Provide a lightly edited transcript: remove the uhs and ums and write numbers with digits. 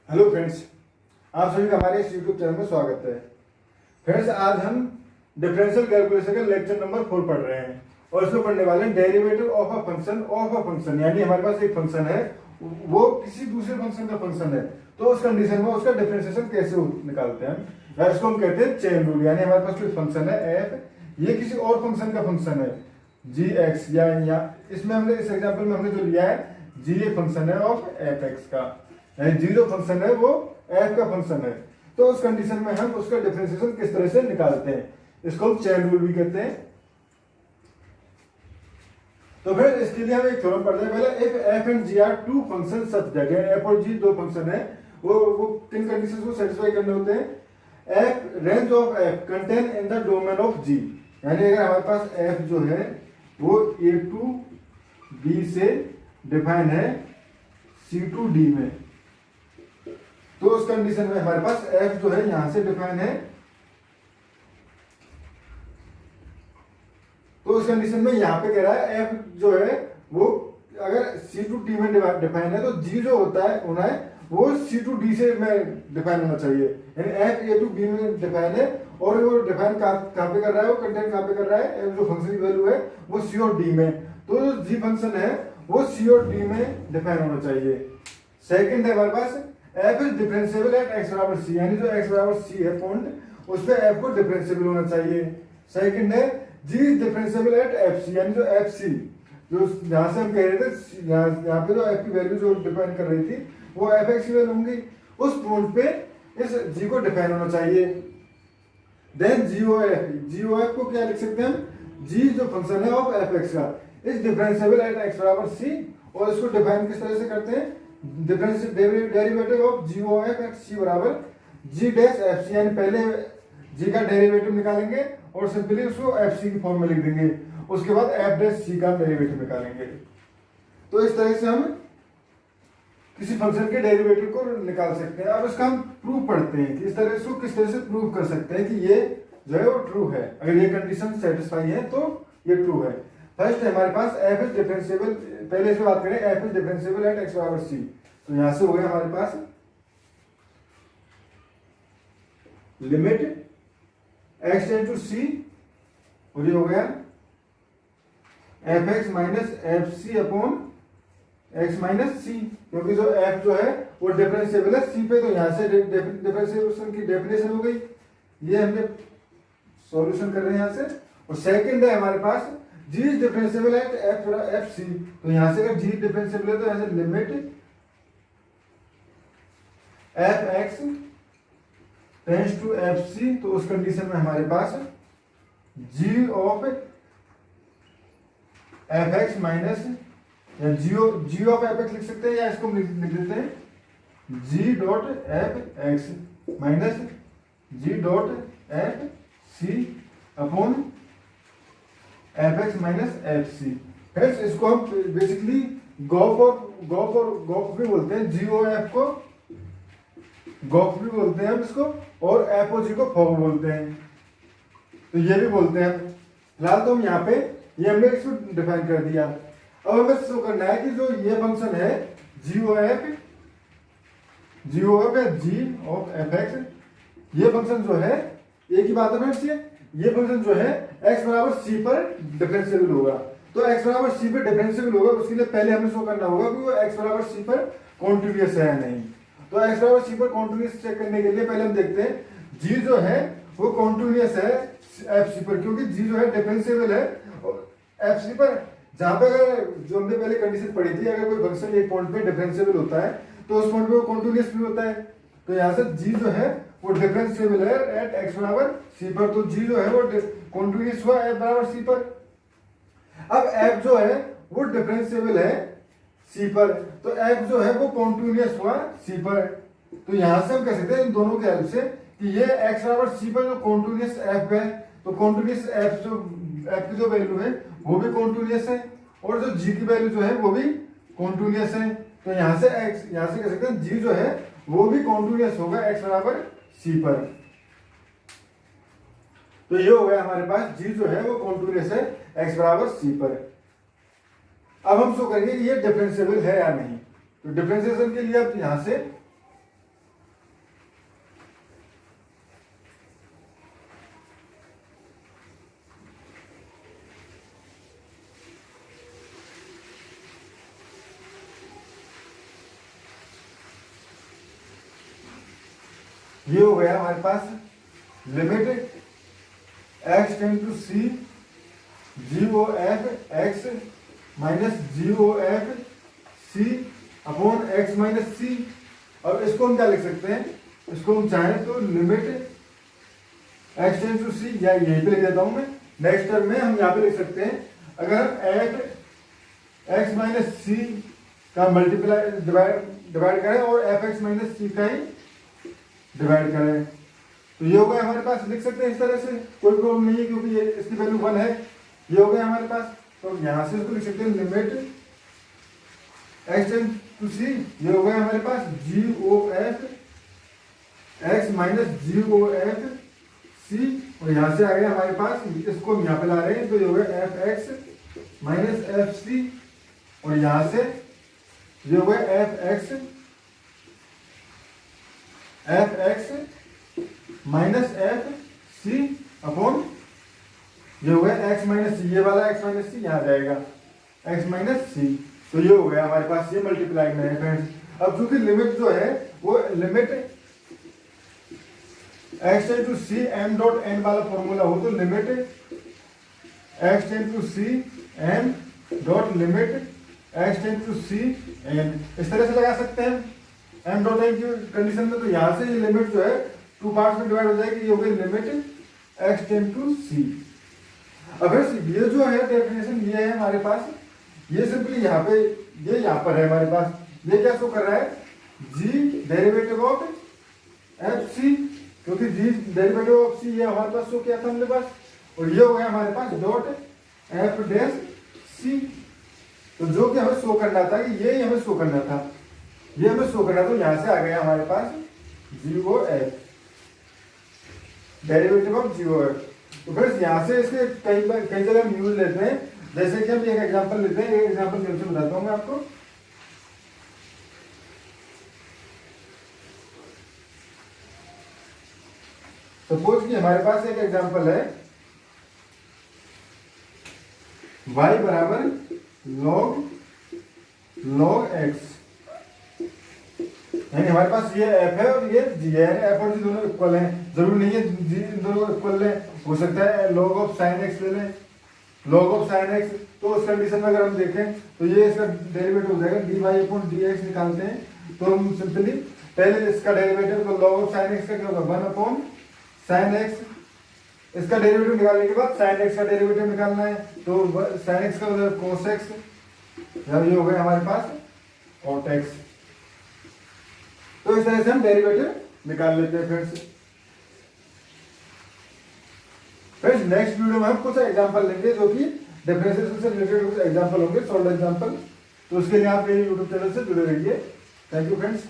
Hello friends, आप सभी का हमारे इस यूट्यूब चैनल में स्वागत है। फ्रेंड्स, आज हम डिफरेंशियल कैलकुलेशन का लेक्चर नंबर 4 पढ़ रहे हैं और इसमें पढ़ने वाले हैं डेरिवेटिव ऑफ अ फंक्शन। यानी हमारे पास एक फंक्शन है, वो किसी दूसरे फंक्शन का फंक्शन है, तो उस कंडीशन में उसका डिफरेंशिएशन कैसे निकालते हैं हम, या इसको हम कहते हैं चेन रूल। यानी हमारे पास कोई फंक्शन है एफ, ये किसी और फंक्शन का फंक्शन है जी एक्स, या इसमें हमने इस एग्जाम्पल में हमने जो लिया है जी, ये फंक्शन है ऑफ एफ एक्स का, जी जो फंक्शन है वो एफ का फंक्शन है। तो उस कंडीशन में हम उसका डिफरेंशिएशन किस तरह से निकालते हैं, इसको हम चेन रूल भी कहते हैं। तो फिर इसके लिए हम एक थ्योरम पढ़ते हैं। पहले if F and G are two function such जगह, एफ और जी दो फंक्शन है, वो किन कंडीशंस को सेटिस्फाई करने होते हैं। F range of F contain in the domain of G, यानी अगर हमारे पास एफ जो है वो ए टू बी से डिफाइन है सी टू डी में, तो उस कंडीशन में हमारे पास f जो है यहां से डिफाइन है, तो उस कंडीशन में यहां पे कह रहा है f जो है वो अगर c टू d में डिफाइन है, तो g जो होता है होना है वो c टू d से में डिफाइन होना चाहिए। यानी f a टू b में डिफाइन है और वो डिफाइन कहां पे कर रहा है, वो कंटेंट कहां पे कर रहा है, f जो फंक्शन की वैल्यू है वो c और d में, तो जो g फंक्शन है वो c और d में डिफाइन होना चाहिए। सेकंड है हमारे पास f is differentiable at x बराबर c, यानी जो x बराबर c है पॉइंट उस पे f को डिफरेंशिएबल होना चाहिए। सेकंड है g is differentiable eight fc, यानी जो fc जो यहां से हम कह रहे थे, यहाँ पे जो f की वैल्यू जो डिफाइन कर रही थी वो fx की वैल्यू होंगी, उस पॉइंट पे इस g को डिफाइन होना चाहिए। देन GOF को क्या लिख सकते हैं हम, g जो फंक्शन है ऑफ fx का इज डिफरेंशिएबल एट x बराबर c, और इसको डिफाइन किस तरह से करते हैं, derivative of G O F X C बराबर जी डैश एफ सी, यानी पहले जी का डेरिवेटिव निकालेंगे और सिंपली उसको एफ सी की फॉर्म में लिख देंगे, उसके बाद एफ डैश सी का डेरिवेटिव निकालेंगे। तो इस तरह से हम किसी फंक्शन के डेरिवेटिव को निकाल सकते हैं। अब इसका हम प्रूफ पढ़ते हैं कि इस तरह इसको किस तरह से प्रूव कर सकते हैं कि ये जो है वो ट्रू है, अगर ये कंडीशन सेटिस्फाई है तो ये ट्रू है। फर्स्ट है हमारे पास f इज डिफरेंशिएबल, पहले इसमें बात करें f is differentiable at x बराबर c, तो यहां से हो गया हमारे पास limit x tend to c, और ये हो गया fx minus F C upon x minus c, क्योंकि जो f जो है वो डिफरेंशिएबल है c पे, तो यहां से डिफरेंशिएशन की डेफिनेशन हो गई, ये हमने सॉल्यूशन कर रहे हैं यहां से। और सेकंड है हमारे पास g is differentiable at F C, तो यहां से अगर g डिफरेंशिएबल है तो यहां से limit F X tends to F C, तो उस कंडीशन में हमारे पास g of F X minus, या जी ऑफ एफ एक्स लिख सकते हैं, या इसको लिख देते हैं g dot F X minus g dot F C upon F X minus F C. Friends, इसको हम बेसिकली गॉफ भी बोलते हैं, GOF को गॉफ भी बोलते हैं हम इसको, और FOG को फॉग बोलते हैं, तो ये भी बोलते हैं। फिलहाल तो हम यहाँ पे ये हमने इसको डिफाइन कर दिया। अब हमें शो करना है कि जो ये फंक्शन है GOF है g ऑफ एफ एक्स, ये फंक्शन जो है एक ही बात है फ्रेंड्स, ये फंक्शन जो है x बराबर c पर डिफरेंशिएबल होगा, तो x बराबर c पर डिफरेंशिएबल होगा, उसके लिए पहले हमें शो करना होगा कि वो x बराबर c पर कॉन्टिन्यूअस है या नहीं। तो x बराबर c पर कॉन्टिन्यूअस चेक करने के लिए पहले हम देखते हैं g जो है वो कॉन्टिन्यूअस है एफ सी पर, क्योंकि g जो है डिफरेंशिएबल है एफ सी पर। जहां पे अगर जो हमने पहले कंडीशन पढ़ी थी, अगर कोई फंक्शन एक पॉइंट पे डिफरेंशिएबल होता है तो उस पॉइंट पे वो कॉन्टिन्यूअस भी होता है, तो यहाँ से g जो है वो डिफरेंशिएबल है एट x बराबर c पर, तो g जो है वो कॉन्टिन्यूअस हुआ f बराबर c पर। अब f जो है वो डिफरेंशिएबल है c पर, तो f जो है वो कॉन्टिन्यूअस हुआ c पर, तो यहां से हम कह सकते हैं इन दोनों के हेल्प से कि ये x बराबर c पर जो कॉन्टिन्यूअस f है, तो कॉन्टिन्यूअस f की जो वैल्यू है वो भी कॉन्टिन्यूअस है, और जो g की वैल्यू जो है वो भी कॉन्टिन्यूअस है, तो यहां से कह सकते हैं g जो है वो भी कॉन्टिन्यूअस होगा x बराबर c पर। तो ये हो गया हमारे पास g जो है वो कॉन्टिन्यूअस है x बराबर c पर। अब हम शो करेंगे कि ये डिफरेंशिएबल है या नहीं, तो डिफरेंशिएशन के लिए अब यहां से ये हो गया हमारे पास limit x tend to C G O F X minus G O F C upon X minus C. और इसको हम क्या लिख सकते हैं, इसको हम चाहें तो लिमिट x टेंड टू सी, या यहीं पे लिख देता हूं मैं, नेक्स्ट टर्म में हम यहाँ पे लिख सकते हैं, अगर एट एक्स माइनस सी का मल्टीप्लाई डिवाइड करें और एफ एक्स माइनस सी का ही डिवाइड करें, तो ये हो गया हमारे पास, लिख सकते हैं इस तरह से, कोई प्रॉब्लम नहीं है क्योंकि ये इसकी वैल्यू 1 है। ये हो गया हमारे पास, तो यहां से इसको लिख सकते हैं लिमिट एक्स टेंड टू सी, ये हो गया हमारे पास G O F X minus G O F C, और यहां से आ गया हमारे पास, इसको हम यहाँ पे ला रहे हैं, तो ये हो गया F X minus F C, और यहां से ये हो गया F X minus F C upon ये हो गया एक्स माइनस सी, ये वाला एक्स माइनस सी यहाँ जाएगा एक्स माइनस सी, तो ये हो गया हमारे पास, ये मल्टीप्लाई में है फ्रेंड्स। अब चूंकि लिमिट जो है वो limit X tend to C M dot N वाला फॉर्मूला हो, तो limit X tend to C M dot limit X tend to C N, इस तरह से लगा सकते हैं एम डॉट एन की कंडीशन में। तो यहां से ये लिमिट जो है 2 पार्ट्स में डिवाइड हो जाएगी, ये हो गई लिमिट एक्स टेंड टू सी। अब ये जो है डेफिनेशन ये है हमारे पास, ये सिंपली यहाँ पे, ये यहाँ पर है हमारे पास, ये क्या शो कर रहा है, जी डेरिवेटिव ऑफ एफ सी, क्योंकि जी डेरिवेटिव ऑफ सी ये हमारे पास शो किया था हमने पास, और ये हो गया हमारे पास डॉट एफ डैश सी। तो जो कि हमें शो करना था कि ये हमें शो करना था, ये हमें शो करना, तो यहां से आ गया हमारे पास G O F derivative of G O F. तो फिर यहां से इसके कई जगह हम यूज लेते हैं, जैसे कि हम एक एग्जांपल लेते हैं, एक एग्जांपल कैसे बताता हूं मैं आपको। सपोज कि हमारे पास एक एग्जांपल है y बराबर log x, यानी हमारे पास ये f है और ये g है, f और g दोनों इक्वल हैं, जरूरी नहीं है g इन दोनों इक्वल है, हो सकता है log ऑफ sin x ले लें, log ऑफ sin x, तो उस कंडीशन में अगर हम देखें तो ये इसका डेरिवेटिव हो जाएगा dy अपॉन dx निकालते हैं, तो हम सिंपली पहले इसका डेरिवेटिव, तो log ऑफ sin x का क्या होगा 1 अपॉन sin x, इसका डेरिवेटिव निकालने के बाद sin x का डेरिवेटिव निकालना है, तो sin x का हो जाएगा cos x, ये हो गया हमारे पास cot x। तो इस तरह से हम डेरिवेटिव निकाल लेते हैं फ्रेंड्स। फ्रेंड्स नेक्स्ट वीडियो में हम कुछ एग्जांपल लेंगे जो कि डिफरेंशिएशन से रिलेटेड कुछ एग्जांपल होंगे, सॉल्व एग्जांपल, तो उसके लिए आप मेरे यूट्यूब चैनल से जुड़े रहिए। Thank you friends.